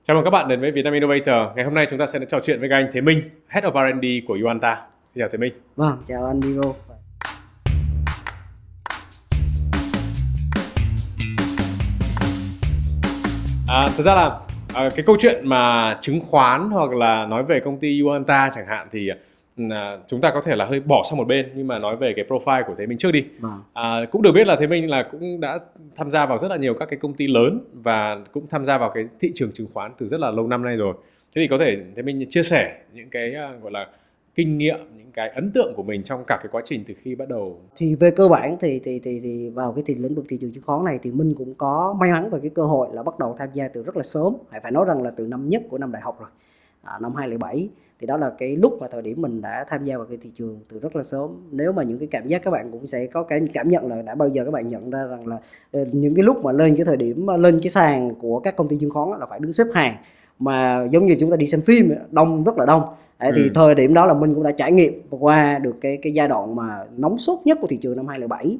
Chào mừng các bạn đến với Vietnam Innovator. Ngày hôm nay chúng ta sẽ trò chuyện với các anh Thế Minh, Head of R&D của Yuanta. Xin chào Thế Minh. Vâng, chào anh Diego. Thực ra là cái câu chuyện mà chứng khoán hoặc là nói về công ty Yuanta chẳng hạn thì chúng ta có thể là hơi bỏ sang một bên, nhưng mà nói về cái profile của Thế Minh trước đi. Vâng. Cũng được biết là Thế Minh là cũng đã tham gia vào rất là nhiều các cái công ty lớn và cũng tham gia vào cái thị trường chứng khoán từ rất là lâu năm nay rồi. Thế thì có thể Thế Minh chia sẻ những cái gọi là kinh nghiệm, những cái ấn tượng của mình trong cả cái quá trình từ khi bắt đầu. Thì về cơ bản thì vào cái lĩnh vực thị trường chứng khoán này thì Minh cũng có may mắn về cái cơ hội là bắt đầu tham gia từ rất là sớm. Phải nói rằng là từ năm nhất của năm đại học rồi, năm 2007. Thì đó là cái lúc mà thời điểm mình đã tham gia vào cái thị trường từ rất là sớm. Nếu mà những cái cảm giác các bạn cũng sẽ có cái cảm nhận là đã bao giờ các bạn nhận ra rằng là những cái lúc mà lên cái thời điểm lên cái sàn của các công ty chứng khoán là phải đứng xếp hàng, mà giống như chúng ta đi xem phim đông, rất là đông. Thì thời điểm đó là mình cũng đã trải nghiệm qua được cái giai đoạn mà nóng sốt nhất của thị trường năm 2007,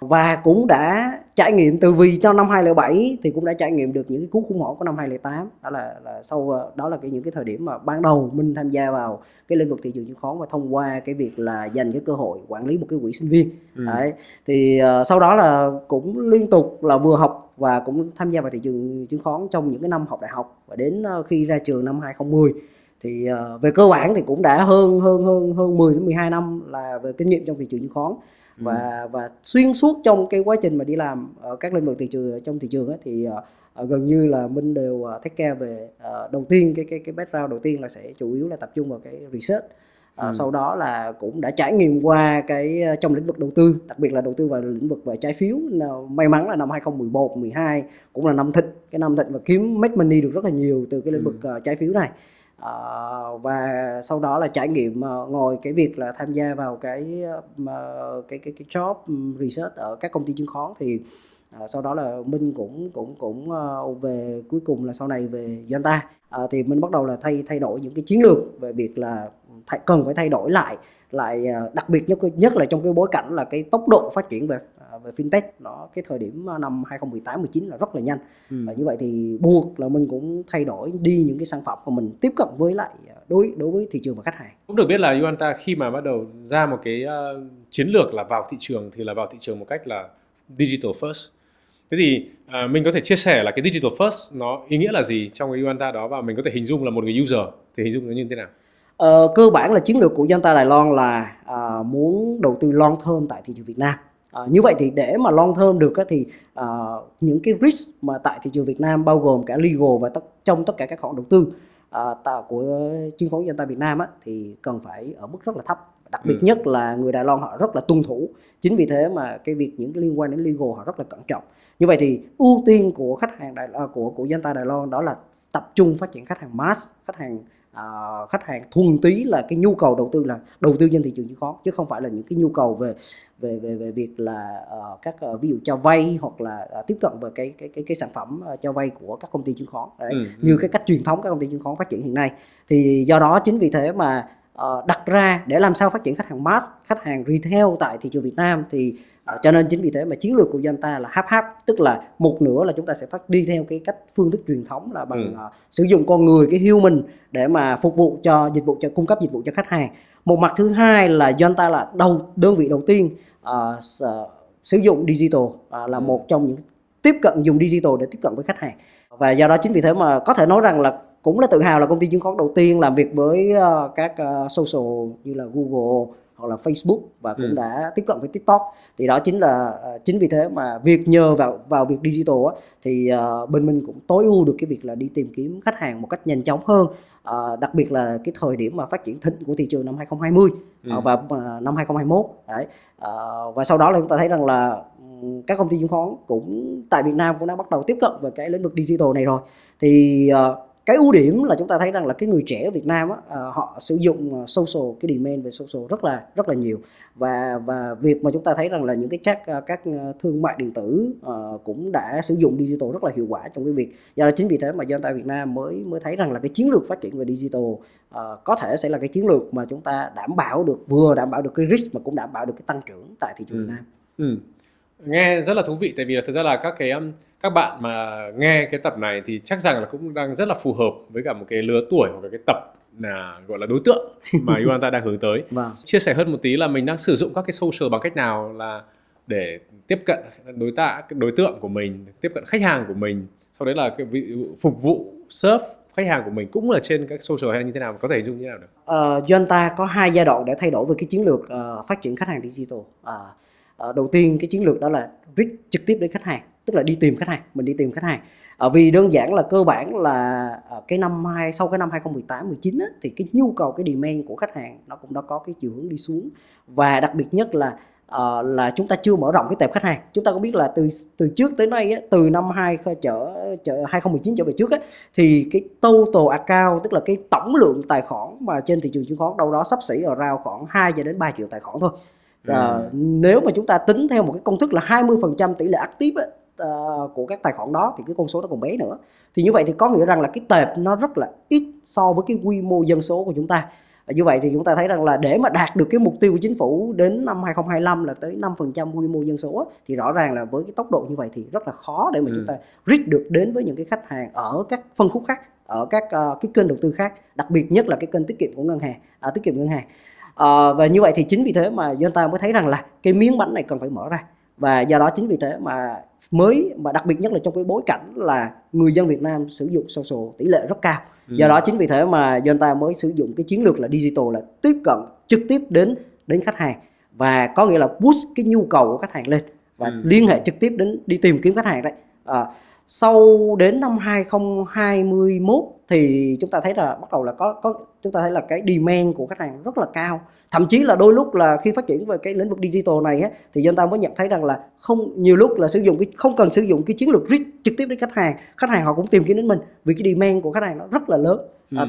và cũng đã trải nghiệm từ vì cho năm 2007 thì cũng đã trải nghiệm được những cái cú khủng hoảng của năm 2008. Đó là sau đó là những cái thời điểm mà ban đầu mình tham gia vào cái lĩnh vực thị trường chứng khoán, và thông qua cái việc là dành cái cơ hội quản lý một cái quỹ sinh viên. Thì sau đó là cũng liên tục là vừa học và cũng tham gia vào thị trường chứng khoán trong những cái năm học đại học, và đến khi ra trường năm 2010 thì về cơ bản thì cũng đã hơn 10 đến 12 năm là về kinh nghiệm trong thị trường chứng khoán. Và xuyên suốt trong cái quá trình mà đi làm ở các lĩnh vực trong thị trường ấy, thì gần như là mình đều take care về đầu tiên cái background đầu tiên là sẽ chủ yếu là tập trung vào cái research. Sau đó là cũng đã trải nghiệm qua cái trong lĩnh vực đầu tư, đặc biệt là đầu tư vào lĩnh vực về trái phiếu. May mắn là năm 2011, 12 cũng là năm thịnh, cái năm thịnh và kiếm make money được rất là nhiều từ cái lĩnh vực trái phiếu này. Và sau đó là trải nghiệm ngồi cái việc là tham gia vào cái job research ở các công ty chứng khoán. Thì sau đó là mình cũng về, cuối cùng là sau này về Yuanta thì mình bắt đầu là thay đổi những cái chiến lược về việc là cần phải thay đổi lại, đặc biệt nhất là trong cái bối cảnh là cái tốc độ phát triển về fintech đó, cái thời điểm năm 2018-19 là rất là nhanh. Và như vậy thì buộc là mình cũng thay đổi đi những cái sản phẩm mà mình tiếp cận với lại đối với thị trường và khách hàng. Cũng được biết là Yuanta khi mà bắt đầu ra một cái chiến lược là vào thị trường thì là vào thị trường một cách là digital first. Thế thì mình có thể chia sẻ là cái digital first nó ý nghĩa là gì trong cái Yuanta đó, và mình có thể hình dung là một người user thì hình dung nó như thế nào? Cơ bản là chiến lược của Yuanta Đài Loan là muốn đầu tư long term tại thị trường Việt Nam. Như vậy thì để mà long term được thì những cái risk mà tại thị trường Việt Nam bao gồm cả legal và trong tất cả các khoản đầu tư của chứng khoán Yuanta Việt Nam thì cần phải ở mức rất là thấp. Đặc biệt nhất là người Đài Loan họ rất là tuân thủ. Chính vì thế mà cái việc những cái liên quan đến legal họ rất là cẩn trọng. Như vậy thì ưu tiên của khách hàng của Yuanta Đài Loan đó là tập trung phát triển khách hàng mass, khách hàng thuần túy, là cái nhu cầu đầu tư là đầu tư trên thị trường chứng khoán, chứ không phải là những cái nhu cầu về việc là các ví dụ cho vay hoặc là tiếp cận về cái sản phẩm cho vay của các công ty chứng khoán đấy, như cái cách truyền thống các công ty chứng khoán phát triển hiện nay. Thì do đó chính vì thế mà đặt ra để làm sao phát triển khách hàng mass, khách hàng retail tại thị trường Việt Nam, thì cho nên chính vì thế mà chiến lược của Yuanta là half, tức là một nửa là chúng ta sẽ đi theo cái cách phương thức truyền thống là bằng sử dụng con người, cái human để mà phục vụ cho dịch vụ, cho cung cấp dịch vụ cho khách hàng. Một mặt thứ hai là Yuanta là đơn vị đầu tiên sử dụng digital, là một trong những tiếp cận dùng digital để tiếp cận với khách hàng. Và do đó chính vì thế mà có thể nói rằng là cũng là tự hào là công ty chứng khoán đầu tiên làm việc với các social như là Google hoặc là Facebook, và cũng đã tiếp cận với TikTok. Thì đó chính vì thế mà việc nhờ vào việc digital thì bên mình cũng tối ưu được cái việc là đi tìm kiếm khách hàng một cách nhanh chóng hơn. Đặc biệt là cái thời điểm mà phát triển thịnh của thị trường năm 2020 và năm 2021 đấy. Và sau đó là chúng ta thấy rằng là các công ty chứng khoán cũng tại Việt Nam cũng đã bắt đầu tiếp cận về cái lĩnh vực digital này rồi. Thì cái ưu điểm là chúng ta thấy rằng là cái người trẻ ở Việt Nam họ sử dụng social, cái demand về social rất là nhiều, và việc mà chúng ta thấy rằng là những cái các thương mại điện tử cũng đã sử dụng digital rất là hiệu quả trong cái việc. Do đó chính vì thế mà Yuanta Việt Nam mới thấy rằng là cái chiến lược phát triển về digital có thể sẽ là cái chiến lược mà chúng ta vừa đảm bảo được cái risk mà cũng đảm bảo được cái tăng trưởng tại thị trường Việt Nam. Nghe rất là thú vị, tại vì là thực ra là các bạn mà nghe cái tập này thì chắc rằng là cũng đang rất là phù hợp với cả một cái lứa tuổi hoặc là cái tập là gọi là đối tượng mà Yuanta đang hướng tới. Vâng. Chia sẻ hơn một tí là mình đang sử dụng các cái social bằng cách nào là để tiếp cận đối tượng của mình, tiếp cận khách hàng của mình, sau đấy là cái phục vụ serve khách hàng của mình cũng ở trên các social hay như thế nào, có thể hình dung như thế nào được? Yuanta có 2 giai đoạn để thay đổi về cái chiến lược phát triển khách hàng digital. Đầu tiên cái chiến lược đó là reach trực tiếp đến khách hàng, tức là đi tìm khách hàng, mình đi tìm khách hàng. Vì đơn giản là cơ bản là sau cái năm 2018 19 á, thì cái nhu cầu, cái demand của khách hàng nó cũng đã có cái chiều hướng đi xuống, và đặc biệt nhất là chúng ta chưa mở rộng cái tệp khách hàng. Chúng ta có biết là từ trước tới nay á, từ năm 2019 trở về trước á, thì cái total account, tức là cái tổng lượng tài khoản mà trên thị trường chứng khoán đâu đó xấp xỉ ở rao khoảng 2 cho đến 3 triệu tài khoản thôi. Nếu mà chúng ta tính theo một cái công thức là 20% tỷ lệ active của các tài khoản đó thì cái con số nó còn bé nữa. Thì như vậy thì có nghĩa rằng là cái tệp nó rất là ít so với cái quy mô dân số của chúng ta. Như vậy thì chúng ta thấy rằng là để mà đạt được cái mục tiêu của chính phủ đến năm 2025 là tới 5% quy mô dân số thì rõ ràng là với cái tốc độ như vậy thì rất là khó để mà chúng ta reach được đến với những cái khách hàng ở các phân khúc khác, ở các cái kênh đầu tư khác, đặc biệt nhất là cái kênh tiết kiệm của ngân hàng, tiết kiệm ngân hàng. Và như vậy thì chính vì thế mà chúng ta mới thấy rằng là cái miếng bánh này cần phải mở ra, và do đó chính vì thế mà đặc biệt nhất là trong cái bối cảnh là người dân Việt Nam sử dụng social tỷ lệ rất cao. Do đó chính vì thế mà Yuanta mới sử dụng cái chiến lược là digital, là tiếp cận trực tiếp đến khách hàng, và có nghĩa là push cái nhu cầu của khách hàng lên và liên hệ trực tiếp đến đi tìm kiếm khách hàng đấy. Sau đến năm 2021 thì chúng ta thấy là bắt đầu là chúng ta thấy là cái demand của khách hàng rất là cao. Thậm chí là đôi lúc là khi phát triển về cái lĩnh vực digital này á, thì chúng ta mới nhận thấy rằng là nhiều lúc là không cần sử dụng cái chiến lược reach trực tiếp đến khách hàng họ cũng tìm kiếm đến mình, vì cái demand của khách hàng nó rất là lớn.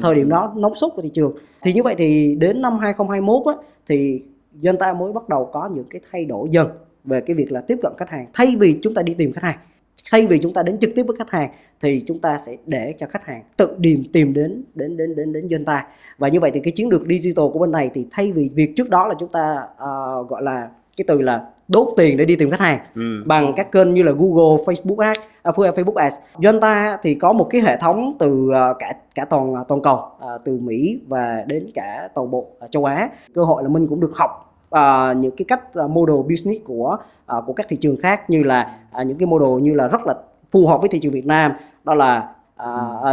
Thời điểm đó nóng sốt của thị trường. Thì như vậy thì đến năm 2021 á, thì Yuanta mới bắt đầu có những cái thay đổi dần về cái việc là tiếp cận khách hàng. Thay vì chúng ta đi tìm khách hàng, thay vì chúng ta đến trực tiếp với khách hàng, thì chúng ta sẽ để cho khách hàng tự tìm đến Yuanta. Và như vậy thì cái chiến lược digital của bên này thì thay vì việc trước đó là chúng ta gọi là cái từ là đốt tiền để đi tìm khách hàng bằng các kênh như là Google, Facebook Ads, Yuanta thì có một cái hệ thống từ cả toàn cầu, từ Mỹ và đến cả toàn bộ châu Á. Cơ hội là mình cũng được học những cái cách model business của các thị trường khác, như là những cái model như là rất là phù hợp với thị trường Việt Nam, đó là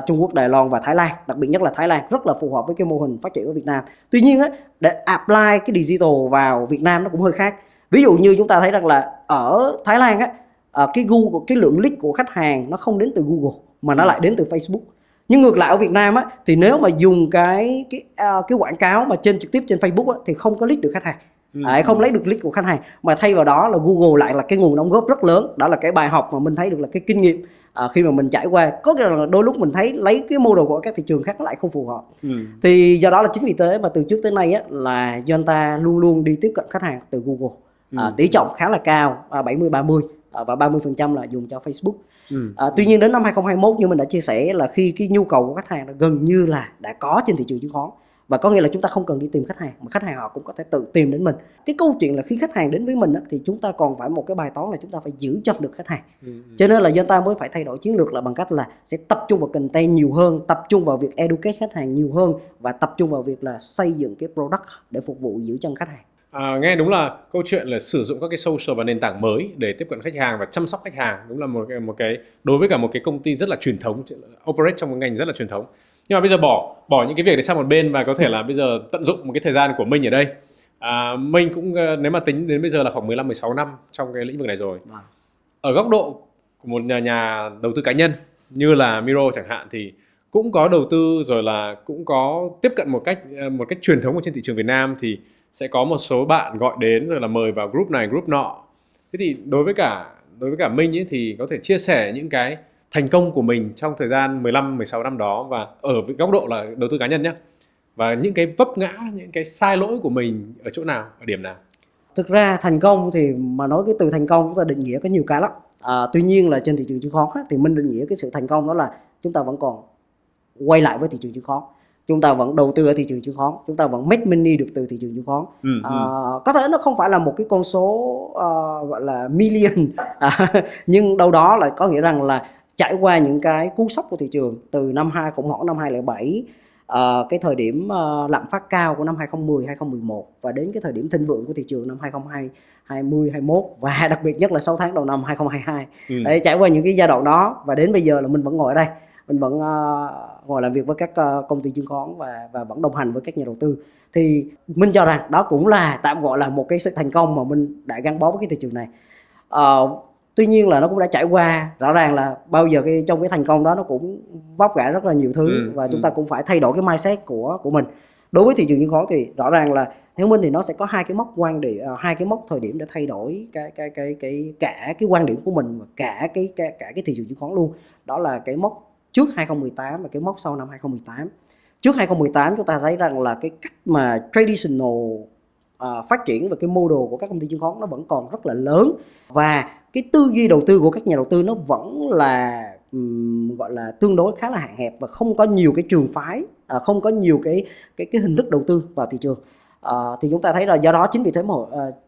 Trung Quốc, Đài Loan và Thái Lan. Đặc biệt nhất là Thái Lan rất là phù hợp với cái mô hình phát triển ở Việt Nam. Tuy nhiên á, để apply cái digital vào Việt Nam nó cũng hơi khác. Ví dụ như chúng ta thấy rằng là ở Thái Lan á, cái lượng lead của khách hàng nó không đến từ Google mà nó lại đến từ Facebook. Nhưng ngược lại ở Việt Nam á, thì nếu mà dùng cái quảng cáo mà trực tiếp trên Facebook á, thì không có lead được khách hàng, không lấy được lead của khách hàng, mà thay vào đó là Google lại là cái nguồn đóng góp rất lớn. Đó là cái bài học mà mình thấy được là cái kinh nghiệm khi mà mình trải qua. Có nghĩa là đôi lúc mình thấy lấy cái model của các thị trường khác nó lại không phù hợp. Thì do đó là chính vì thế mà từ trước tới nay á, là Yuanta luôn luôn đi tiếp cận khách hàng từ Google. Tỷ trọng khá là cao, 70-30, và 30% là dùng cho Facebook. Tuy nhiên đến năm 2021 như mình đã chia sẻ là khi cái nhu cầu của khách hàng gần như là đã có trên thị trường chứng khoán, và có nghĩa là chúng ta không cần đi tìm khách hàng mà khách hàng họ cũng có thể tự tìm đến mình. Cái câu chuyện là khi khách hàng đến với mình á, thì chúng ta còn phải một cái bài toán là chúng ta phải giữ chân được khách hàng. Cho nên là Yuanta mới phải thay đổi chiến lược là bằng cách là sẽ tập trung vào content nhiều hơn, tập trung vào việc educate khách hàng nhiều hơn, và tập trung vào việc là xây dựng cái product để phục vụ giữ chân khách hàng. Nghe đúng là câu chuyện là sử dụng các cái social và nền tảng mới để tiếp cận khách hàng và chăm sóc khách hàng, đúng là một cái đối với cả một cái công ty rất là truyền thống, operate trong một ngành rất là truyền thống. Nhưng mà bây giờ bỏ những cái việc đấy sang một bên và có thể là bây giờ tận dụng một cái thời gian của mình ở đây. Mình cũng nếu mà tính đến bây giờ là khoảng 15-16 năm trong cái lĩnh vực này rồi. Ở góc độ của một nhà đầu tư cá nhân như là Miro chẳng hạn, thì cũng có đầu tư rồi là cũng có tiếp cận một cách truyền thống ở trên thị trường Việt Nam, thì sẽ có một số bạn gọi đến rồi là mời vào group này group nọ. Thế thì đối với cả Minh ấy, thì có thể chia sẻ những cái thành công của mình trong thời gian 15-16 năm đó, và ở góc độ là đầu tư cá nhân nhé, và những cái vấp ngã, những cái sai lỗi của mình ở chỗ nào, ở điểm nào. Thực ra thành công thì mà nói cái từ thành công chúng ta định nghĩa có nhiều cái lắm. Tuy nhiên là trên thị trường chứng khoán thì mình định nghĩa cái sự thành công đó là chúng ta vẫn còn quay lại với thị trường chứng khoán. chúng ta vẫn đầu tư ở thị trường chứng khoán, chúng ta vẫn make money được từ thị trường chứng khoán. Có thể nó không phải là một cái con số gọi là million, nhưng đâu đó là có nghĩa rằng là trải qua những cái cú sốc của thị trường từ khủng hoảng năm 2007, cái thời điểm lạm phát cao của năm 2010, 2011 và đến cái thời điểm thịnh vượng của thị trường năm 2020, 2021 và đặc biệt nhất là 6 tháng đầu năm 2022. Đấy, trải qua những cái giai đoạn đó và đến bây giờ là mình vẫn ngồi ở đây, mình vẫn ngồi làm việc với các công ty chứng khoán và vẫn đồng hành với các nhà đầu tư. Thì mình cho rằng đó cũng là tạm gọi là một cái sự thành công mà mình đã gắn bó với cái thị trường này. Tuy nhiên là nó cũng đã trải qua, rõ ràng là bao giờ trong cái thành công đó nó cũng vấp ngã rất là nhiều thứ và chúng ta cũng phải thay đổi cái mindset của mình. Đối với thị trường chứng khoán thì rõ ràng là theo mình thì nó sẽ có hai cái mốc thời điểm để thay đổi cả cái quan điểm của mình và cả cái thị trường chứng khoán luôn. Đó là cái mốc trước 2018 và cái mốc sau năm 2018. Trước 2018 chúng ta thấy rằng là cái cách mà traditional phát triển và cái model của các công ty chứng khoán nó vẫn còn rất là lớn và cái tư duy đầu tư của các nhà đầu tư nó vẫn là gọi là tương đối khá là hạn hẹp và không có nhiều cái trường phái, không có nhiều cái hình thức đầu tư vào thị trường. Thì chúng ta thấy là do đó chính vì thế mà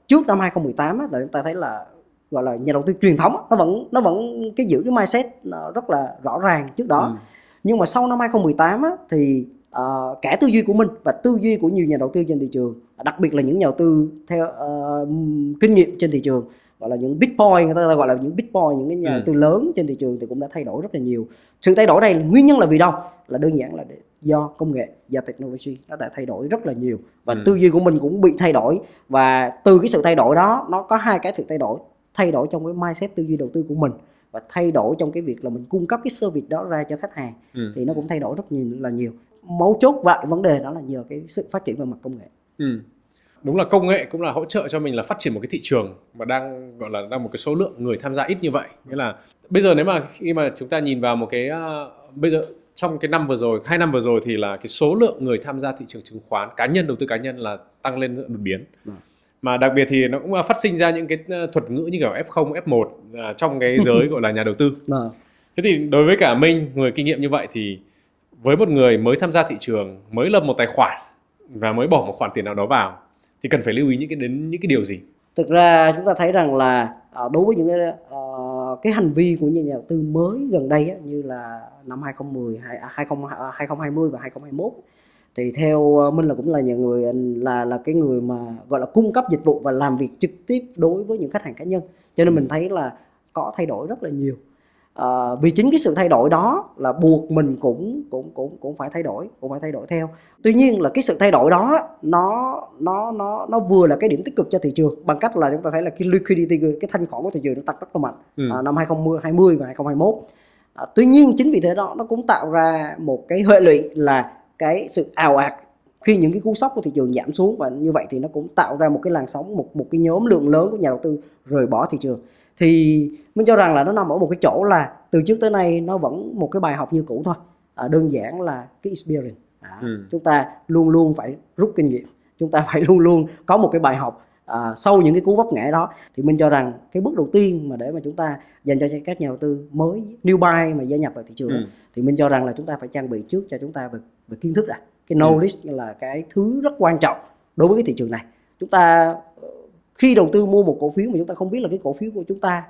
trước năm 2018 là chúng ta thấy là gọi là nhà đầu tư truyền thống nó vẫn giữ cái mindset rất là rõ ràng trước đó. Nhưng mà sau năm 2018 thì cả tư duy của mình và tư duy của nhiều nhà đầu tư trên thị trường, đặc biệt là những nhà đầu tư theo kinh nghiệm trên thị trường, gọi là những big boy, người ta gọi là những big boy, những cái nhà đầu tư lớn trên thị trường thì cũng đã thay đổi rất là nhiều. Sự thay đổi này nguyên nhân là vì đâu? Là đơn giản là do công nghệ, do technology nó đã thay đổi rất là nhiều và tư duy của mình cũng bị thay đổi. Và từ cái sự thay đổi đó nó có hai cái sự thay đổi trong cái mindset tư duy đầu tư của mình và thay đổi trong cái việc là mình cung cấp cái service đó ra cho khách hàng thì nó cũng thay đổi rất là nhiều. Mấu chốt và vấn đề đó là nhờ cái sự phát triển về mặt công nghệ. Đúng là công nghệ cũng là hỗ trợ cho mình là phát triển một cái thị trường mà đang gọi là đang một cái số lượng người tham gia ít như vậy. Nghĩa là bây giờ nếu mà khi mà chúng ta nhìn vào một cái bây giờ trong cái năm vừa rồi, 2 năm vừa rồi thì là cái số lượng người tham gia thị trường chứng khoán cá nhân, đầu tư cá nhân là tăng lên đột biến. Mà đặc biệt thì nó cũng phát sinh ra những cái thuật ngữ như kiểu F0, F1 trong cái giới gọi là nhà đầu tư. Thế thì đối với cả Minh, người kinh nghiệm như vậy thì với một người mới tham gia thị trường, mới lập một tài khoản và mới bỏ một khoản tiền nào đó vào thì cần phải lưu ý đến những cái điều gì? Thực ra chúng ta thấy rằng là đối với những cái hành vi của những nhà đầu tư mới gần đây như là năm 2020 và 2021 thì theo mình là cũng là những người là cái người mà gọi là cung cấp dịch vụ và làm việc trực tiếp đối với những khách hàng cá nhân, cho nên mình thấy là có thay đổi rất là nhiều. Vì chính cái sự thay đổi đó là buộc mình cũng phải thay đổi, theo. Tuy nhiên là cái sự thay đổi đó nó vừa là cái điểm tích cực cho thị trường bằng cách là chúng ta thấy là cái liquidity, cái thanh khoản của thị trường nó tăng rất là mạnh năm 2020 và 2021. Tuy nhiên chính vì thế đó nó cũng tạo ra một cái hệ lụy là cái sự ào ạt khi những cái cú sốc của thị trường giảm xuống, và như vậy thì nó cũng tạo ra một cái làn sóng, một cái nhóm lượng lớn của nhà đầu tư rời bỏ thị trường. Thì mình cho rằng là nó nằm ở một cái chỗ là từ trước tới nay nó vẫn một cái bài học như cũ thôi, đơn giản là cái experience. Chúng ta luôn luôn phải rút kinh nghiệm, chúng ta phải luôn luôn có một cái bài học sau những cái cú vấp ngã đó. Thì mình cho rằng cái bước đầu tiên mà để mà chúng ta dành cho các nhà đầu tư mới newbie mà gia nhập vào thị trường thì mình cho rằng là chúng ta phải trang bị trước cho chúng ta về kiến thức. Cái knowledge là cái thứ rất quan trọng đối với cái thị trường này. Chúng ta khi đầu tư mua một cổ phiếu mà chúng ta không biết là cái cổ phiếu của chúng ta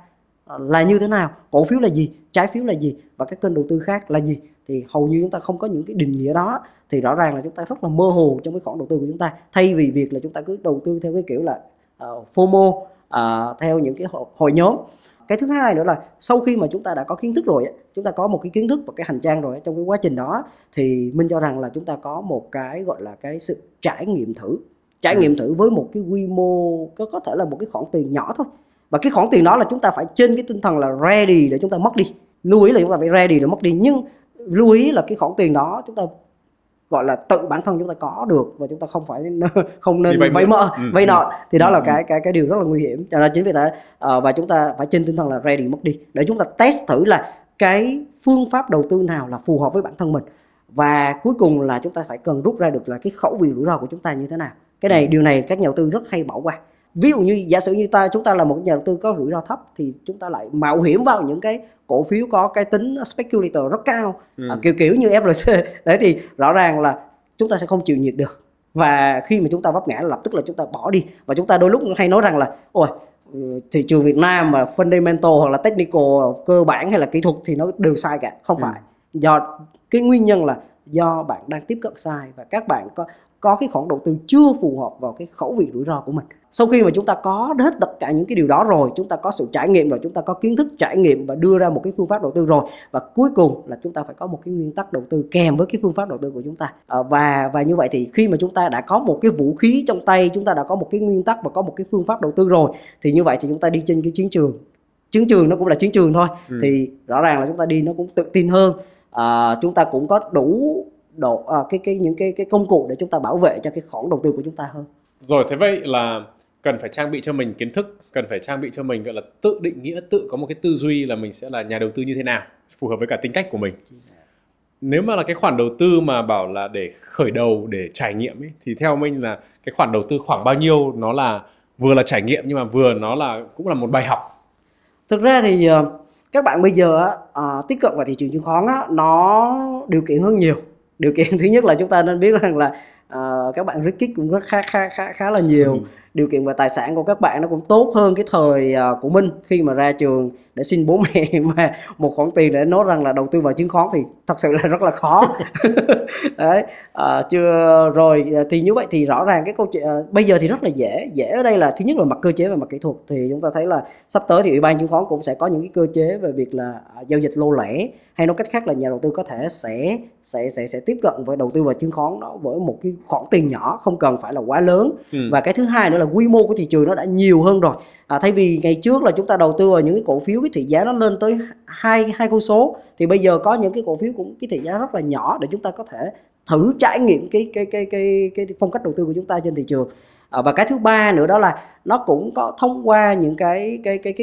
là như thế nào, cổ phiếu là gì, trái phiếu là gì và các kênh đầu tư khác là gì, thì hầu như chúng ta không có những cái định nghĩa đó, thì rõ ràng là chúng ta rất là mơ hồ trong cái khoản đầu tư của chúng ta, thay vì việc là chúng ta cứ đầu tư theo cái kiểu là FOMO, theo những cái hội nhóm. Cái thứ hai nữa là sau khi mà chúng ta đã có kiến thức rồi, chúng ta có một cái kiến thức và cái hành trang rồi, trong cái quá trình đó thì mình cho rằng là chúng ta có một cái gọi là cái sự trải nghiệm thử với một cái quy mô có thể là một cái khoản tiền nhỏ thôi, và cái khoản tiền đó là chúng ta phải trên cái tinh thần là ready để chúng ta mất đi. Lưu ý là chúng ta phải ready để mất đi, nhưng lưu ý là cái khoản tiền đó chúng ta gọi là tự bản thân chúng ta có được và chúng ta không nên vay nợ, thì đó là cái điều rất là nguy hiểm. Cho nên chính vì thế và chúng ta phải trên tinh thần là ready mất đi để chúng ta test thử là cái phương pháp đầu tư nào là phù hợp với bản thân mình, và cuối cùng là chúng ta phải cần rút ra được là cái khẩu vị rủi ro của chúng ta như thế nào. Điều này các nhà đầu tư rất hay bỏ qua. Ví dụ như giả sử như chúng ta là một nhà đầu tư có rủi ro thấp thì chúng ta lại mạo hiểm vào những cái cổ phiếu có cái tính speculator rất cao, kiểu như FLC. Đấy thì rõ ràng là chúng ta sẽ không chịu nhiệt được, và khi mà chúng ta vấp ngã lập tức là chúng ta bỏ đi. Và chúng ta đôi lúc hay nói rằng là ôi, thị trường Việt Nam mà fundamental hoặc là technical, cơ bản hay là kỹ thuật thì nó đều sai cả. Không phải, do cái nguyên nhân là do bạn đang tiếp cận sai, và các bạn có cái khoản đầu tư chưa phù hợp vào cái khẩu vị rủi ro của mình. Sau khi mà chúng ta có hết tất cả những cái điều đó rồi, chúng ta có sự trải nghiệm rồi, chúng ta có kiến thức trải nghiệm và đưa ra một cái phương pháp đầu tư rồi, và cuối cùng là chúng ta phải có một cái nguyên tắc đầu tư kèm với cái phương pháp đầu tư của chúng ta. Và như vậy thì khi mà chúng ta đã có một cái vũ khí trong tay, chúng ta đã có một cái nguyên tắc và có một cái phương pháp đầu tư rồi, thì như vậy thì chúng ta đi trên cái chiến trường nó cũng là chiến trường thôi. Thì rõ ràng là chúng ta đi nó cũng tự tin hơn, chúng ta cũng có đủ những cái công cụ để chúng ta bảo vệ cho cái khoản đầu tư của chúng ta hơn. Rồi, thế vậy là cần phải trang bị cho mình kiến thức, cần phải trang bị cho mình gọi là tự định nghĩa, tự có một cái tư duy là mình sẽ là nhà đầu tư như thế nào, phù hợp với cả tính cách của mình. Nếu mà là cái khoản đầu tư mà bảo là để khởi đầu, để trải nghiệm ấy, thì theo mình là cái khoản đầu tư khoảng bao nhiêu nó là vừa là trải nghiệm nhưng mà vừa nó là cũng là một bài học? Thực ra thì các bạn bây giờ tiếp cận vào thị trường chứng khoán nó điều kiện hơn nhiều. Điều kiện thứ nhất là chúng ta nên biết rằng là các bạn risk cũng rất khá là nhiều. Điều kiện về tài sản của các bạn nó cũng tốt hơn cái thời của mình, khi mà ra trường để xin bố mẹ mà một khoản tiền để nói rằng là đầu tư vào chứng khoán thì thật sự là rất là khó. Đấy, chưa rồi thì như vậy thì rõ ràng cái câu chuyện bây giờ thì rất là dễ ở đây là thứ nhất là mặt cơ chế và mặt kỹ thuật. Thì chúng ta thấy là sắp tới thì Ủy ban chứng khoán cũng sẽ có những cái cơ chế về việc là giao dịch lô lẻ, hay nói cách khác là nhà đầu tư có thể sẽ tiếp cận với đầu tư vào chứng khoán đó với một cái khoản tiền nhỏ, không cần phải là quá lớn. Và cái thứ hai nữa là quy mô của thị trường nó đã nhiều hơn rồi. Thay vì ngày trước là chúng ta đầu tư vào những cái cổ phiếu cái thị giá nó lên tới hai con số, thì bây giờ có những cái cổ phiếu cũng cái thị giá rất là nhỏ để chúng ta có thể thử trải nghiệm cái phong cách đầu tư của chúng ta trên thị trường. Và cái thứ ba nữa đó là nó cũng có thông qua những cái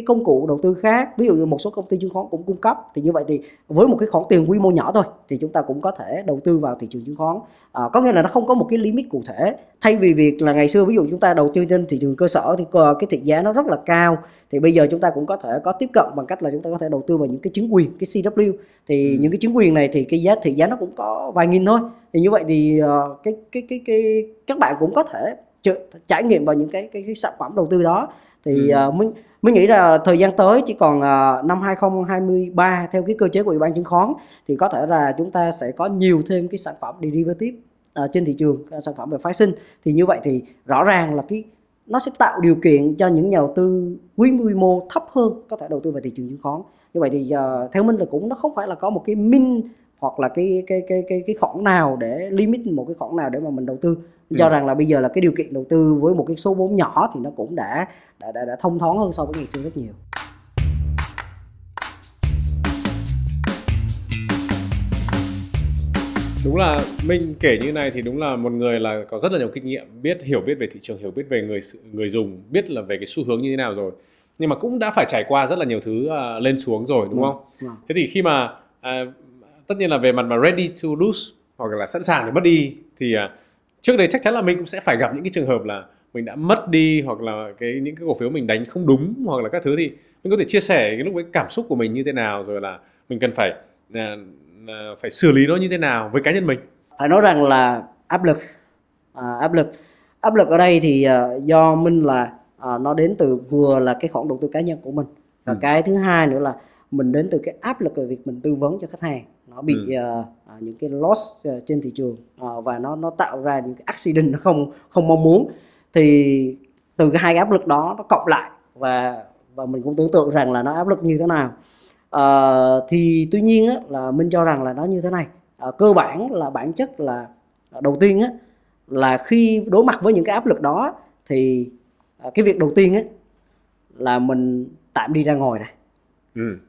công cụ đầu tư khác, ví dụ như một số công ty chứng khoán cũng cung cấp. Thì như vậy thì với một cái khoản tiền quy mô nhỏ thôi thì chúng ta cũng có thể đầu tư vào thị trường chứng khoán. Có nghĩa là nó không có một cái limit cụ thể. Thay vì việc là ngày xưa ví dụ chúng ta đầu tư trên thị trường cơ sở thì cái thị giá nó rất là cao, thì bây giờ chúng ta cũng có thể có tiếp cận bằng cách là chúng ta có thể đầu tư vào những cái chứng quyền, cái CW. Thì những cái chứng quyền này thì cái thị giá nó cũng có vài nghìn thôi. Thì như vậy thì các bạn cũng có thể trải nghiệm vào những cái sản phẩm đầu tư đó. Thì mình nghĩ là thời gian tới chỉ còn năm 2023 theo cái cơ chế của Ủy ban chứng khoán thì có thể là chúng ta sẽ có nhiều thêm cái sản phẩm derivative trên thị trường, sản phẩm về phái sinh. Thì như vậy thì rõ ràng là nó sẽ tạo điều kiện cho những nhà đầu tư quy mô thấp hơn có thể đầu tư vào thị trường chứng khoán. Như vậy thì theo mình là cũng nó không phải là có một cái min hoặc là cái khoản nào để limit một cái khoản nào để mà mình đầu tư. Cho rằng là bây giờ là cái điều kiện đầu tư với một cái số vốn nhỏ thì nó cũng đã thông thoáng hơn so với ngày xưa rất nhiều. Đúng là mình kể như này thì đúng là một người là có rất là nhiều kinh nghiệm, hiểu biết về thị trường, hiểu biết về người dùng, biết là về cái xu hướng như thế nào rồi, nhưng mà cũng đã phải trải qua rất là nhiều thứ lên xuống rồi, đúng không? Thế thì khi mà tất nhiên là về mặt mà ready to lose hoặc là sẵn sàng để mất đi thì trước đây chắc chắn là mình cũng sẽ phải gặp những cái trường hợp là mình đã mất đi, hoặc là những cái cổ phiếu mình đánh không đúng hoặc là các thứ. Thì mình có thể chia sẻ cái lúc ấy cảm xúc của mình như thế nào, rồi là mình cần phải xử lý nó như thế nào với cá nhân mình. Phải nói rằng là áp lực ở đây thì do mình là nó đến từ vừa là cái khoản đầu tư cá nhân của mình, và cái thứ hai nữa là mình đến từ cái áp lực về việc mình tư vấn cho khách hàng, nó bị những cái loss trên thị trường, và nó tạo ra những cái accident nó không mong muốn. Thì từ cái hai cái áp lực đó nó cộng lại, và mình cũng tưởng tượng rằng là nó áp lực như thế nào. Thì tuy nhiên là mình cho rằng là nó như thế này. Cơ bản là bản chất là đầu tiên là khi đối mặt với những cái áp lực đó thì cái việc đầu tiên là mình tạm đi ra ngoài này,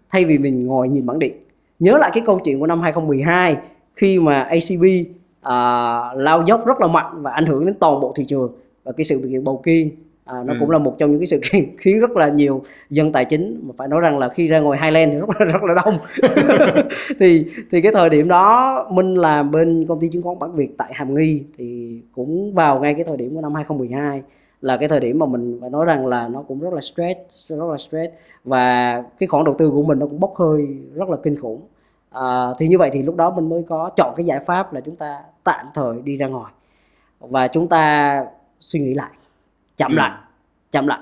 thay vì mình ngồi nhìn bảng điện. Nhớ lại cái câu chuyện của năm 2012 khi mà ACB lao dốc rất là mạnh và ảnh hưởng đến toàn bộ thị trường, và cái sự kiện bầu kiên nó cũng là một trong những cái sự kiện khiến rất là nhiều dân tài chính, mà phải nói rằng là khi ra ngoài Highland thì rất là đông. thì cái thời điểm đó mình làm bên công ty chứng khoán Bản Việt tại Hàm Nghi, thì cũng vào ngay cái thời điểm của năm 2012 là cái thời điểm mà mình phải nói rằng là nó cũng rất là stress, và cái khoản đầu tư của mình nó cũng bốc hơi rất là kinh khủng. Thì như vậy thì lúc đó mình mới có chọn cái giải pháp là chúng ta tạm thời đi ra ngoài và chúng ta suy nghĩ lại, chậm lại.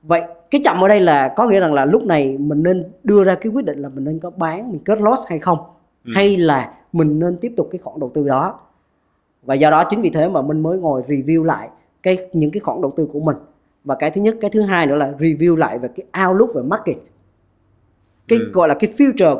Vậy cái chậm ở đây là có nghĩa rằng là lúc này mình nên đưa ra cái quyết định là mình nên có bán, mình cut loss hay không, hay là mình nên tiếp tục cái khoản đầu tư đó. Và do đó chính vì thế mà mình mới ngồi review lại những cái khoản đầu tư của mình. Và cái thứ nhất, cái thứ hai nữa là review lại về cái outlook về market, cái gọi là cái future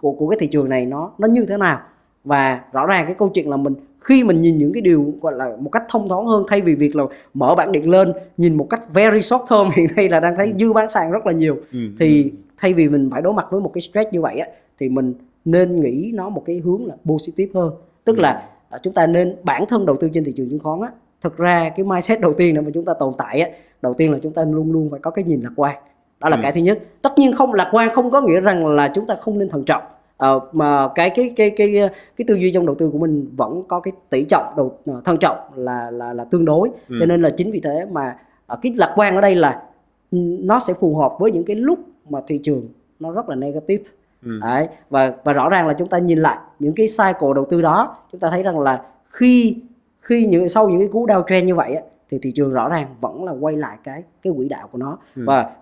của cái thị trường này nó như thế nào. Và rõ ràng cái câu chuyện là khi mình nhìn những cái điều gọi là một cách thông thoáng hơn, thay vì việc là mở bảng điện lên nhìn một cách very short term, hiện nay là đang thấy dư bán sàn rất là nhiều, thì thay vì mình phải đối mặt với một cái stress như vậy á, thì mình nên nghĩ nó một cái hướng là positive hơn. Tức là chúng ta nên, bản thân đầu tư trên thị trường chứng khoán á, thực ra cái mindset đầu tiên để mà chúng ta tồn tại á, đầu tiên là chúng ta luôn luôn phải có cái nhìn lạc quan. Đó là cái thứ nhất. Tất nhiên không lạc quan không có nghĩa rằng là chúng ta không nên thận trọng. Mà cái tư duy trong đầu tư của mình vẫn có cái tỷ trọng thận trọng là tương đối. Cho nên là chính vì thế mà cái lạc quan ở đây là nó sẽ phù hợp với những cái lúc mà thị trường nó rất là negative. Đấy. Và rõ ràng là chúng ta nhìn lại những cái cycle đầu tư đó, chúng ta thấy rằng là sau những cái cú downtrend như vậy á, thì thị trường rõ ràng vẫn là quay lại cái quỹ đạo của nó,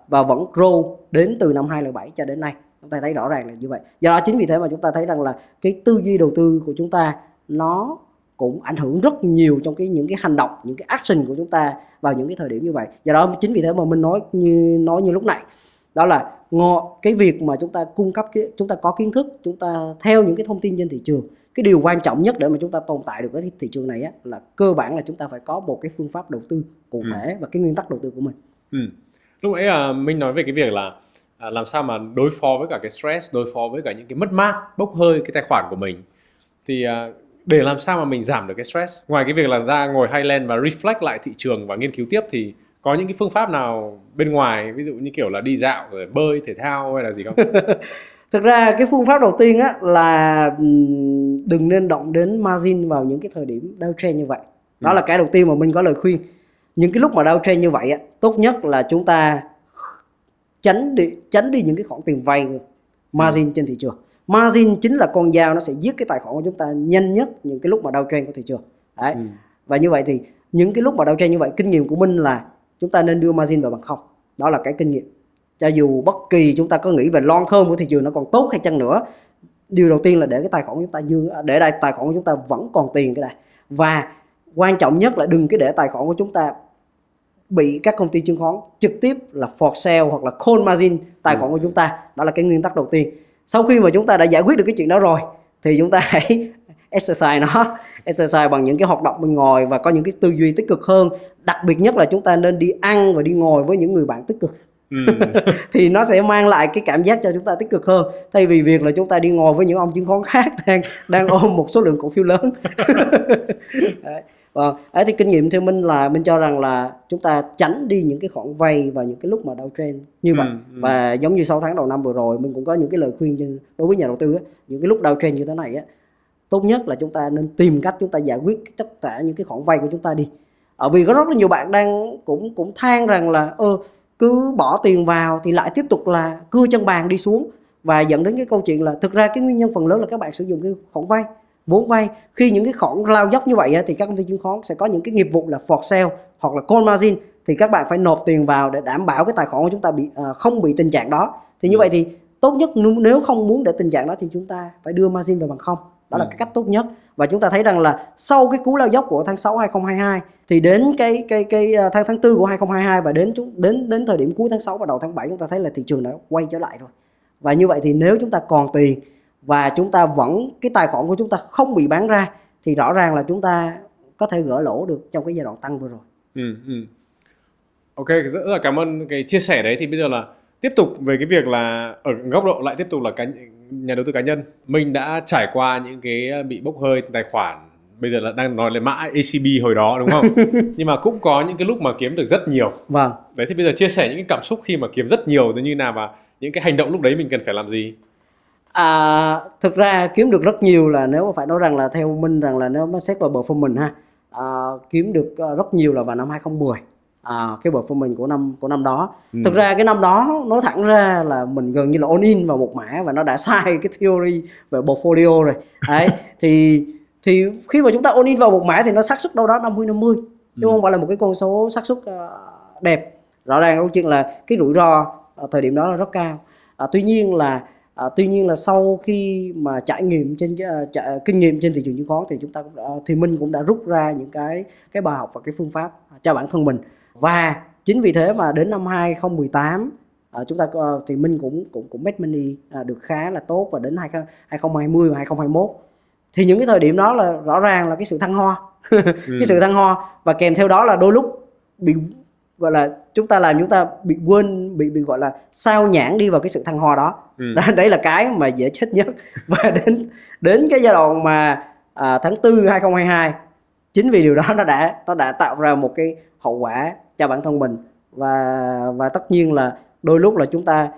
và vẫn grow đến từ năm 2007 cho đến nay. Chúng ta thấy rõ ràng là như vậy. Do đó chính vì thế mà chúng ta thấy rằng là cái tư duy đầu tư của chúng ta nó cũng ảnh hưởng rất nhiều trong những cái hành động, những cái action của chúng ta vào những cái thời điểm như vậy. Do đó chính vì thế mà mình nói như lúc này, đó là cái việc mà chúng ta cung cấp chúng ta có kiến thức, chúng ta theo những cái thông tin trên thị trường. Cái điều quan trọng nhất để mà chúng ta tồn tại được cái thị trường này á, là cơ bản là chúng ta phải có một cái phương pháp đầu tư cụ thể và cái nguyên tắc đầu tư của mình. Lúc nãy mình nói về cái việc là làm sao mà đối phó với cả cái stress, đối phó với cả những cái mất mát, bốc hơi cái tài khoản của mình. Thì để làm sao mà mình giảm được cái stress, ngoài cái việc là ra ngồi Highland và reflect lại thị trường và nghiên cứu tiếp, thì có những cái phương pháp nào bên ngoài, ví dụ như kiểu là đi dạo, rồi bơi, thể thao hay là gì không? Thực ra cái phương pháp đầu tiên á là đừng nên động đến margin vào những cái thời điểm downtrend như vậy. Đó là cái đầu tiên mà mình có lời khuyên. Những cái lúc mà downtrend như vậy á, tốt nhất là chúng ta tránh đi những cái khoản tiền vay margin trên thị trường. Margin chính là con dao nó sẽ giết cái tài khoản của chúng ta nhanh nhất những cái lúc mà downtrend của thị trường. Đấy. Và như vậy thì những cái lúc mà downtrend như vậy, kinh nghiệm của mình là chúng ta nên đưa margin vào bằng không. Đó là cái kinh nghiệm. Cho dù bất kỳ chúng ta có nghĩ về long term của thị trường nó còn tốt hay chăng nữa, điều đầu tiên là để cái tài khoản của chúng ta tài khoản của chúng ta vẫn còn tiền cái này. Và quan trọng nhất là đừng cái để tài khoản của chúng ta bị các công ty chứng khoán trực tiếp là for sale hoặc là call margin tài khoản của chúng ta. Đó là cái nguyên tắc đầu tiên. Sau khi mà chúng ta đã giải quyết được cái chuyện đó rồi, thì chúng ta hãy exercise bằng những cái hoạt động bên ngoài và có những cái tư duy tích cực hơn. Đặc biệt nhất là chúng ta nên đi ăn và đi ngồi với những người bạn tích cực. Thì nó sẽ mang lại cái cảm giác cho chúng ta tích cực hơn, thay vì việc là chúng ta đi ngồi với những ông chứng khoán khác đang ôm một số lượng cổ phiếu lớn. Đấy, thì kinh nghiệm theo mình là mình cho rằng là chúng ta tránh đi những cái khoản vay vào những cái lúc mà downtrend như vậy. Và giống như 6 tháng đầu năm vừa rồi, mình cũng có những cái lời khuyên đối với nhà đầu tư á, những cái lúc downtrend như thế này á, tốt nhất là chúng ta nên tìm cách chúng ta giải quyết tất cả những cái khoản vay của chúng ta đi. Vì có rất là nhiều bạn đang cũng than rằng là cứ bỏ tiền vào thì lại tiếp tục là cưa chân bàn đi xuống, và dẫn đến cái câu chuyện là thực ra cái nguyên nhân phần lớn là các bạn sử dụng cái khoản vay, vốn vay. Khi những cái khoản lao dốc như vậy thì các công ty chứng khoán sẽ có những cái nghiệp vụ là for sale hoặc là call margin, thì các bạn phải nộp tiền vào để đảm bảo cái tài khoản của chúng ta không bị tình trạng đó. Thì như vậy thì tốt nhất, nếu không muốn để tình trạng đó thì chúng ta phải đưa margin vào bằng không. Đó là cái cách tốt nhất. Và chúng ta thấy rằng là sau cái cú lao dốc của tháng 6 2022 thì đến cái tháng 4 của 2022 và đến thời điểm cuối tháng 6 và đầu tháng 7, chúng ta thấy là thị trường đã quay trở lại rồi. Và như vậy thì nếu chúng ta còn tiền và chúng ta cái tài khoản của chúng ta không bị bán ra, thì rõ ràng là chúng ta có thể gỡ lỗ được trong cái giai đoạn tăng vừa rồi. Ok, rất là cảm ơn cái chia sẻ đấy. Thì bây giờ là tiếp tục về cái việc là ở góc độ lại tiếp tục là nhà đầu tư cá nhân, mình đã trải qua những cái bị bốc hơi tài khoản, bây giờ là đang nói lên mã ACB hồi đó đúng không? Nhưng mà cũng có những cái lúc mà kiếm được rất nhiều. Vâng. Đấy, thì bây giờ chia sẻ những cái cảm xúc khi mà kiếm rất nhiều như nào và những cái hành động lúc đấy mình cần phải làm gì? Thực ra kiếm được rất nhiều là, nếu mà phải nói rằng là theo mình rằng là nếu mà xét vào performance ha, kiếm được rất nhiều là vào năm 2010. cái performance của năm đó. Thực ra cái năm đó nói thẳng ra là mình gần như là all in vào một mã và nó đã sai cái theory về portfolio rồi. Đấy, thì khi mà chúng ta all in vào một mã thì nó xác suất đâu đó 50-50, chứ không phải là một cái con số xác suất đẹp. Rõ ràng câu chuyện là cái rủi ro thời điểm đó là rất cao. Tuy nhiên là sau khi mà trải nghiệm kinh nghiệm trên thị trường chứng khoán thì chúng ta Minh cũng đã rút ra những cái bài học và cái phương pháp cho bản thân mình. Và chính vì thế mà đến năm 2018 chúng ta thì Minh cũng make money được khá là tốt, và đến 2020 và 2021 thì những cái thời điểm đó là rõ ràng là cái sự thăng hoa cái sự thăng hoa, và kèm theo đó là đôi lúc bị gọi là chúng ta bị quên, bị gọi là sao nhãng đi vào cái sự thăng hoa đó. Đấy là cái mà dễ chết nhất. Và đến cái giai đoạn mà tháng 4 2022, chính vì điều đó nó đã tạo ra một cái hậu quả cho bản thân mình, và tất nhiên là đôi lúc là chúng ta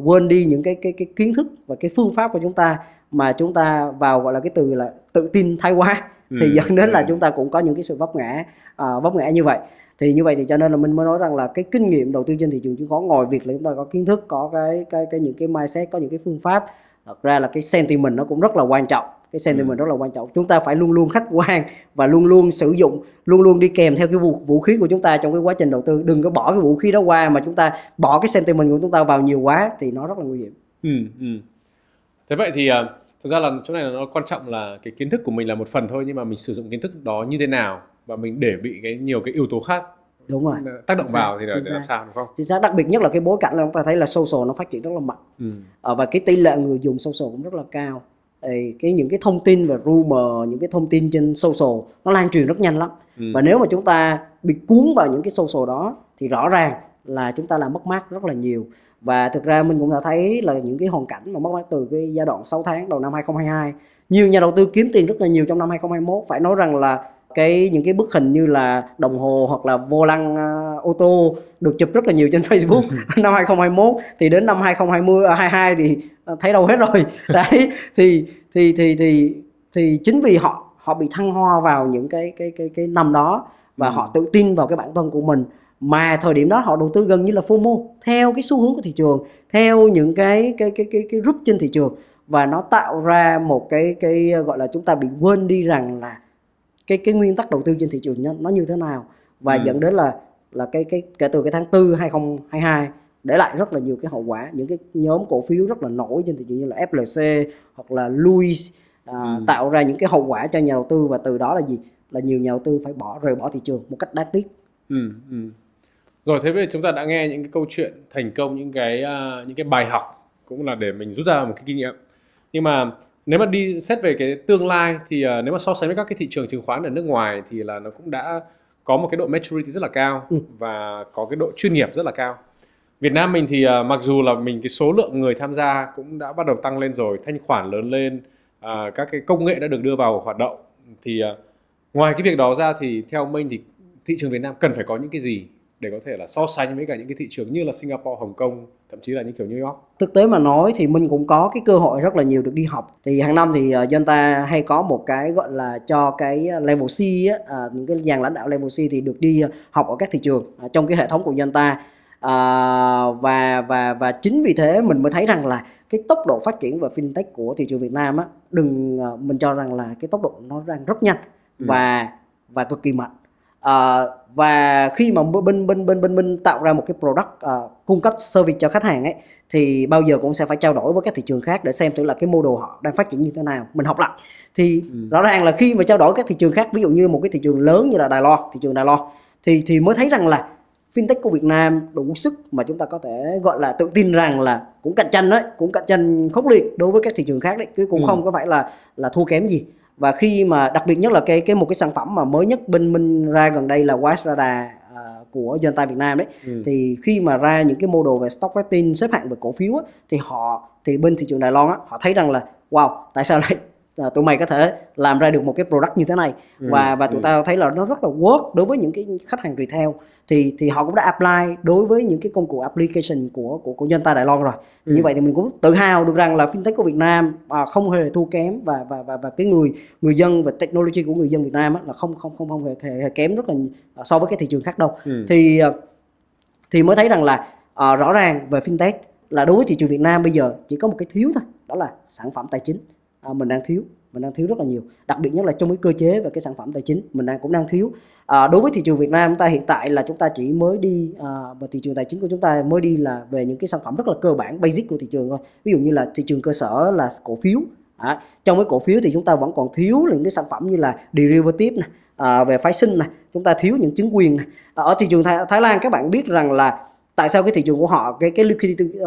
quên đi những cái kiến thức và cái phương pháp của chúng ta, mà chúng ta vào gọi là cái từ là tự tin thái quá, thì dẫn đến là chúng ta cũng có những cái sự vấp ngã như vậy. Thì như vậy thì cho nên là mình mới nói rằng là cái kinh nghiệm đầu tư trên thị trường chứng khoán, ngoài việc là chúng ta có kiến thức, có cái những cái mindset, có những cái phương pháp, thật ra là cái sentiment nó cũng rất là quan trọng. Cái sentiment rất là quan trọng. Chúng ta phải luôn luôn khách quan và luôn luôn sử dụng, luôn luôn đi kèm theo cái vũ khí của chúng ta trong cái quá trình đầu tư. Đừng có bỏ cái vũ khí đó qua mà chúng ta bỏ cái sentiment của chúng ta vào nhiều quá thì nó rất là nguy hiểm. Thế vậy thì thực ra là chỗ này là nó quan trọng là cái kiến thức của mình là một phần thôi, nhưng mà mình sử dụng kiến thức đó như thế nào và mình để bị nhiều cái yếu tố khác đúng rồi tác động vào thì để làm sao, đúng không? Chính xác. Đặc biệt nhất là cái bối cảnh là chúng ta thấy là social nó phát triển rất là mạnh, và cái tỷ lệ người dùng social cũng rất là cao. Những cái thông tin về rumor, những cái thông tin trên social nó lan truyền rất nhanh lắm. Và nếu mà chúng ta bị cuốn vào những cái social đó thì rõ ràng là chúng ta làm mất mát rất là nhiều. Và thực ra mình cũng đã thấy là những cái hoàn cảnh mà mất mát từ cái giai đoạn 6 tháng đầu năm 2022, nhiều nhà đầu tư kiếm tiền rất là nhiều trong năm 2021. Phải nói rằng là những cái bức hình như là đồng hồ hoặc là vô lăng ô tô được chụp rất là nhiều trên Facebook năm 2021, thì đến năm 2022 thì thấy đâu hết rồi. Đấy, thì chính vì họ bị thăng hoa vào những cái năm đó, và họ tự tin vào cái bản thân của mình, mà thời điểm đó họ đầu tư gần như là FOMO theo cái xu hướng của thị trường, theo những cái group trên thị trường, và nó tạo ra một cái gọi là chúng ta bị quên đi rằng là cái nguyên tắc đầu tư trên thị trường nó như thế nào, và dẫn đến là kể từ cái tháng 4 2022 để lại rất là nhiều cái hậu quả. Những cái nhóm cổ phiếu rất là nổi trên thị trường như là FLC hoặc là Louis tạo ra những cái hậu quả cho nhà đầu tư, và từ đó là gì? Là nhiều nhà đầu tư phải rời bỏ thị trường một cách đáng tiếc. Rồi, thế bây giờ chúng ta đã nghe những cái câu chuyện thành công, những cái bài học cũng là để mình rút ra một cái kinh nghiệm. Nhưng mà nếu mà đi xét về cái tương lai thì nếu mà so sánh với các cái thị trường chứng khoán ở nước ngoài thì là nó cũng đã có một cái độ maturity rất là cao và có cái độ chuyên nghiệp rất là cao. Việt Nam mình thì mặc dù là mình cái số lượng người tham gia cũng đã bắt đầu tăng lên rồi, thanh khoản lớn lên, các cái công nghệ đã được đưa vào hoạt động, thì ngoài cái việc đó ra thì theo mình thì thị trường Việt Nam cần phải có những cái gì để có thể là so sánh với cả những cái thị trường như là Singapore, Hồng Kông, thậm chí là những kiểu New York? Thực tế mà nói thì mình cũng có cái cơ hội rất là nhiều được đi học. Thì hàng năm thì dân ta hay có một cái gọi là cho cái level C á, những cái dàn lãnh đạo level C thì được đi học ở các thị trường trong cái hệ thống của dân ta. Và chính vì thế mình mới thấy rằng là cái tốc độ phát triển về fintech của thị trường Việt Nam á, mình cho rằng là cái tốc độ nó đang rất nhanh và cực kỳ mạnh. Và khi mà bên tạo ra một cái product cung cấp service cho khách hàng ấy, thì bao giờ cũng sẽ phải trao đổi với các thị trường khác để xem thử là cái model họ đang phát triển như thế nào, mình học lại. Thì rõ ràng là khi mà trao đổi các thị trường khác, ví dụ như một cái thị trường lớn như là thị trường Đài Loan, thì mới thấy rằng là fintech của Việt Nam đủ sức mà chúng ta có thể gọi là tự tin rằng là cũng cạnh tranh đấy, cũng cạnh tranh khốc liệt đối với các thị trường khác đấy, chứ cũng không có phải là thua kém gì. Và khi mà đặc biệt nhất là một cái sản phẩm mà mới nhất bên mình ra gần đây là Wise Radar của Zonta Việt Nam đấy, thì khi mà ra những cái model về stock rating, xếp hạng về cổ phiếu á, thì bên thị trường Đài Loan á, họ thấy rằng là wow, tại sao lại tụi mày có thể làm ra được một cái product như thế này. Và tụi tao thấy là nó rất là work đối với những cái khách hàng retail, thì họ cũng đã apply đối với những cái công cụ application của Dân ta Đài Loan rồi. Như vậy thì mình cũng tự hào được rằng là fintech của Việt Nam không hề thua kém, và cái người dân và technology của người dân Việt Nam là không hề kém rất là so với cái thị trường khác đâu. Thì mới thấy rằng là rõ ràng về fintech là đối với thị trường Việt Nam bây giờ chỉ có một cái thiếu thôi, đó là sản phẩm tài chính. Mình đang thiếu rất là nhiều, đặc biệt nhất là trong cái cơ chế và cái sản phẩm tài chính mình cũng đang thiếu. Đối với thị trường Việt Nam, chúng ta hiện tại là chúng ta chỉ mới đi và thị trường tài chính của chúng ta mới đi là về những cái sản phẩm rất là cơ bản basic của thị trường thôi. Ví dụ như là thị trường cơ sở là cổ phiếu. Trong cái cổ phiếu thì chúng ta vẫn còn thiếu những cái sản phẩm như là derivative này, về phái sinh này, chúng ta thiếu những chứng quyền này. Ở thị trường Thái Lan các bạn biết rằng là tại sao cái thị trường của họ, cái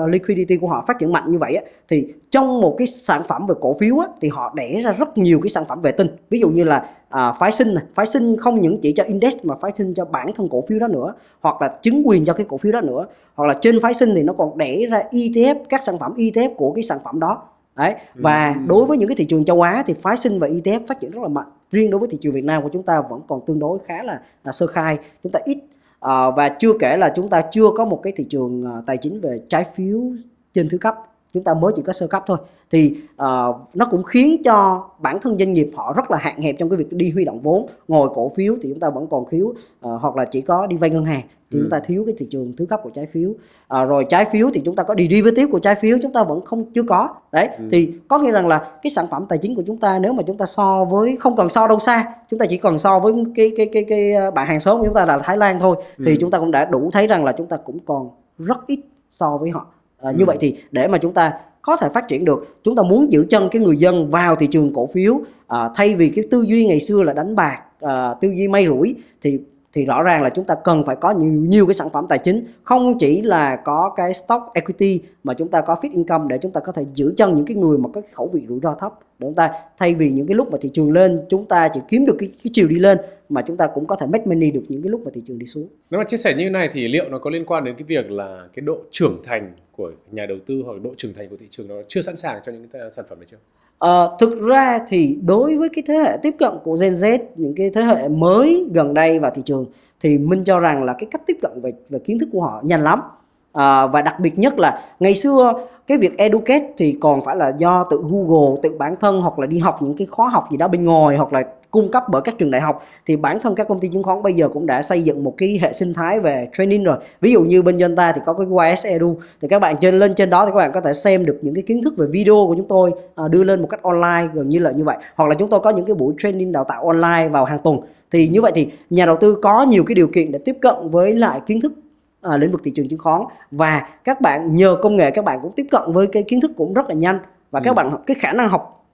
liquidity của họ phát triển mạnh như vậy á, thì trong một cái sản phẩm về cổ phiếu á, thì họ đẻ ra rất nhiều cái sản phẩm vệ tinh. Ví dụ như là phái sinh này, phái sinh không những chỉ cho index mà phái sinh cho bản thân cổ phiếu đó nữa, hoặc là chứng quyền cho cái cổ phiếu đó nữa, hoặc là trên phái sinh thì nó còn đẻ ra ETF, các sản phẩm ETF của cái sản phẩm đó. Đấy. Và đối với những cái thị trường châu Á thì phái sinh và ETF phát triển rất là mạnh. Riêng đối với thị trường Việt Nam của chúng ta vẫn còn tương đối khá là sơ khai, chúng ta ít. Và chưa kể là chúng ta chưa có một cái thị trường tài chính về trái phiếu trên thứ cấp, chúng ta mới chỉ có sơ cấp thôi. Thì nó cũng khiến cho bản thân doanh nghiệp họ rất là hạn hẹp trong cái việc đi huy động vốn. Ngồi cổ phiếu thì chúng ta vẫn còn thiếu, hoặc là chỉ có đi vay ngân hàng thì chúng ta thiếu cái thị trường thứ cấp của trái phiếu. Rồi trái phiếu thì chúng ta có derivative của trái phiếu, chúng ta vẫn chưa có. Đấy. Thì có nghĩa rằng là cái sản phẩm tài chính của chúng ta, nếu mà chúng ta so với, không cần so đâu xa, chúng ta chỉ cần so với cái bạn hàng xóm của chúng ta là Thái Lan thôi, thì chúng ta cũng đã đủ thấy rằng là chúng ta cũng còn rất ít so với họ. Như vậy thì để mà chúng ta có thể phát triển được, chúng ta muốn giữ chân cái người dân vào thị trường cổ phiếu, thay vì cái tư duy ngày xưa là đánh bạc, tư duy may rủi, thì rõ ràng là chúng ta cần phải có nhiều cái sản phẩm tài chính, không chỉ là có cái stock equity mà chúng ta có fixed income để chúng ta có thể giữ chân những cái người mà có cái khẩu vị rủi ro thấp, để chúng ta thay vì những cái lúc mà thị trường lên chúng ta chỉ kiếm được cái chiều đi lên, mà chúng ta cũng có thể make money được những cái lúc mà thị trường đi xuống. Nếu mà chia sẻ như thế này thì liệu nó có liên quan đến cái việc là cái độ trưởng thành của nhà đầu tư hoặc là độ trưởng thành của thị trường nó chưa sẵn sàng cho những cái sản phẩm này chưa? Thực ra thì đối với cái thế hệ tiếp cận của Gen Z, những cái thế hệ mới gần đây vào thị trường, thì mình cho rằng là cái cách tiếp cận về kiến thức của họ nhanh lắm. Và đặc biệt nhất là ngày xưa cái việc educate thì còn phải là do tự Google, tự bản thân, hoặc là đi học những cái khóa học gì đó bên ngoài, hoặc là cung cấp bởi các trường đại học. Thì bản thân các công ty chứng khoán bây giờ cũng đã xây dựng một cái hệ sinh thái về training rồi. Ví dụ như bên Dân ta thì có cái YS Edu, thì các bạn lên trên đó thì các bạn có thể xem được những cái kiến thức về video của chúng tôi đưa lên một cách online gần như là như vậy. Hoặc là chúng tôi có những cái buổi training đào tạo online vào hàng tuần. Thì như vậy thì nhà đầu tư có nhiều cái điều kiện để tiếp cận với lại kiến thức lĩnh vực thị trường chứng khoán, và các bạn nhờ công nghệ các bạn cũng tiếp cận với cái kiến thức cũng rất là nhanh, và các bạn cái khả năng học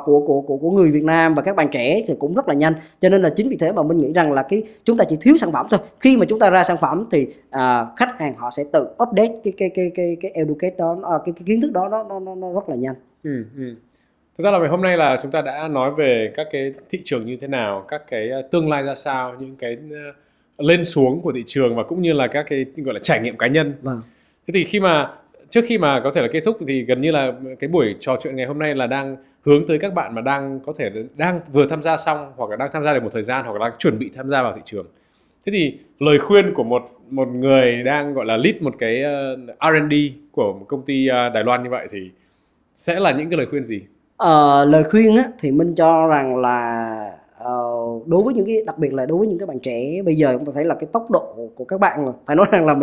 của người Việt Nam và các bạn trẻ thì cũng rất là nhanh. Cho nên là chính vì thế mà mình nghĩ rằng là chúng ta chỉ thiếu sản phẩm thôi. Khi mà chúng ta ra sản phẩm thì khách hàng họ sẽ tự update cái educate đó, cái kiến thức đó nó rất là nhanh. Thực ra là ngày hôm nay là chúng ta đã nói về các cái thị trường như thế nào, các cái tương lai ra sao, những cái lên xuống của thị trường, và cũng như là các cái gọi là trải nghiệm cá nhân. Thế thì trước khi mà có thể là kết thúc thì gần như là cái buổi trò chuyện ngày hôm nay là đang hướng tới các bạn mà đang vừa tham gia xong, hoặc là đang tham gia được một thời gian, hoặc là đang chuẩn bị tham gia vào thị trường. Thế thì lời khuyên của một người đang gọi là lead một cái R&D của một công ty Đài Loan như vậy thì sẽ là những cái lời khuyên gì? Lời khuyên á, thì mình cho rằng là đối với đặc biệt là đối với những cái bạn trẻ bây giờ, chúng ta thấy là cái tốc độ của các bạn, phải nói rằng là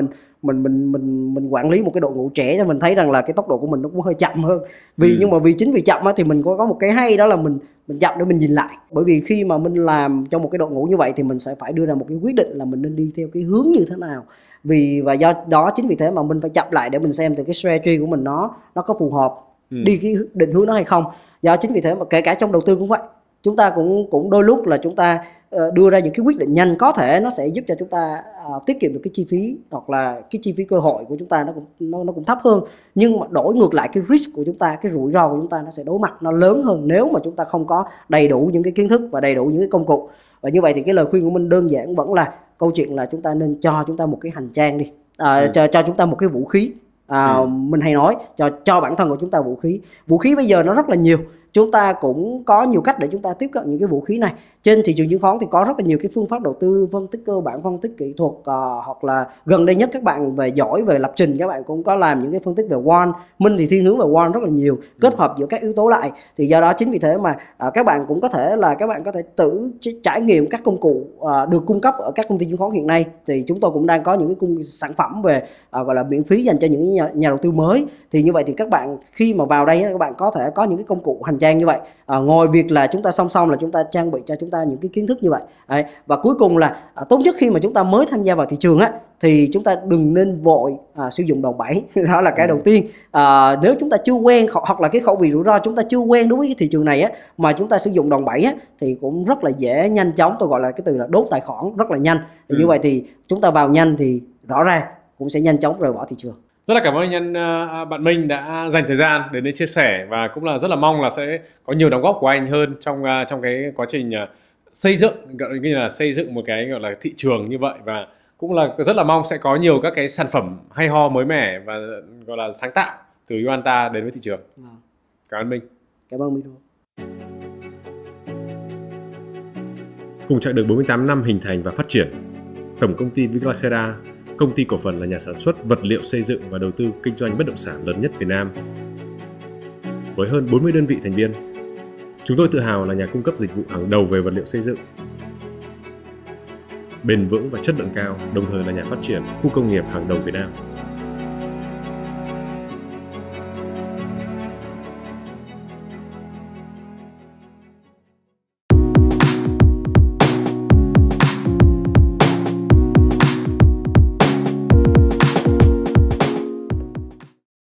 mình quản lý một cái đội ngũ trẻ, cho mình thấy rằng là cái tốc độ của mình nó cũng hơi chậm hơn. Nhưng mà chính vì chậm á, thì mình có một cái hay, đó là mình chậm để mình nhìn lại. Bởi vì khi mà mình làm trong một cái đội ngũ như vậy thì mình sẽ phải đưa ra một cái quyết định là mình nên đi theo cái hướng như thế nào. Và do đó chính vì thế mà mình phải chậm lại để mình xem từ cái strategy của mình nó có phù hợp đi cái định hướng đó hay không. Do chính vì thế mà kể cả trong đầu tư cũng vậy, chúng ta cũng đôi lúc là chúng ta đưa ra những cái quyết định nhanh, có thể nó sẽ giúp cho chúng ta tiết kiệm được cái chi phí, hoặc là cái chi phí cơ hội của chúng ta nó cũng thấp hơn. Nhưng mà đổi ngược lại cái risk của chúng ta, cái rủi ro của chúng ta nó sẽ đối mặt, nó lớn hơn nếu mà chúng ta không có đầy đủ những cái kiến thức và đầy đủ những cái công cụ. Và như vậy thì cái lời khuyên của mình đơn giản vẫn là câu chuyện là chúng ta nên cho chúng ta một cái hành trang đi, cho chúng ta một cái vũ khí. Mình hay nói cho bản thân của chúng ta vũ khí bây giờ nó rất là nhiều. chúng ta cũng có nhiều cách để chúng ta tiếp cận những cái vũ khí này. Trên thị trường chứng khoán thì có rất là nhiều cái phương pháp đầu tư, phân tích cơ bản, phân tích kỹ thuật, hoặc là gần đây nhất các bạn về giỏi về lập trình, các bạn cũng có làm những cái phân tích về quant. Minh thì thiên hướng về quant rất là nhiều, kết hợp giữa các yếu tố lại. Thì do đó chính vì thế mà các bạn cũng có thể tự trải nghiệm các công cụ được cung cấp ở các công ty chứng khoán hiện nay. Thì chúng tôi cũng đang có những cái sản phẩm về gọi là miễn phí dành cho những nhà đầu tư mới. Thì như vậy thì các bạn khi mà vào đây các bạn có thể có những cái công cụ hành trang như vậy. Ngoài việc là chúng ta song song là chúng ta trang bị cho chúng ta những cái kiến thức như vậy. Đấy. Và cuối cùng là tốt nhất khi mà chúng ta mới tham gia vào thị trường á, thì chúng ta đừng nên vội sử dụng đòn bẩy. Đó là cái đầu tiên. Nếu chúng ta chưa quen, hoặc là cái khẩu vị rủi ro chúng ta chưa quen đối với cái thị trường này á, mà chúng ta sử dụng đòn bẩy á, thì cũng rất là dễ nhanh chóng, tôi gọi là cái từ là đốt tài khoản rất là nhanh. Thì như vậy thì chúng ta vào nhanh thì rõ ràng cũng sẽ nhanh chóng rời bỏ thị trường. Rất là cảm ơn bạn Minh đã dành thời gian đến chia sẻ, và cũng là rất là mong là sẽ có nhiều đóng góp của anh hơn trong cái quá trình xây dựng, gọi như là xây dựng một cái gọi là thị trường như vậy, và cũng là rất là mong sẽ có nhiều các cái sản phẩm hay ho mới mẻ và gọi là sáng tạo từ Yuanta đến với thị trường. Cảm ơn Minh. Cảm ơn Minh. Cùng chặng đường 48 năm hình thành và phát triển, Tổng công ty Viclacera, công ty cổ phần là nhà sản xuất vật liệu xây dựng và đầu tư kinh doanh bất động sản lớn nhất Việt Nam, với hơn 40 đơn vị thành viên. Chúng tôi tự hào là nhà cung cấp dịch vụ hàng đầu về vật liệu xây dựng, bền vững và chất lượng cao, đồng thời là nhà phát triển khu công nghiệp hàng đầu Việt Nam.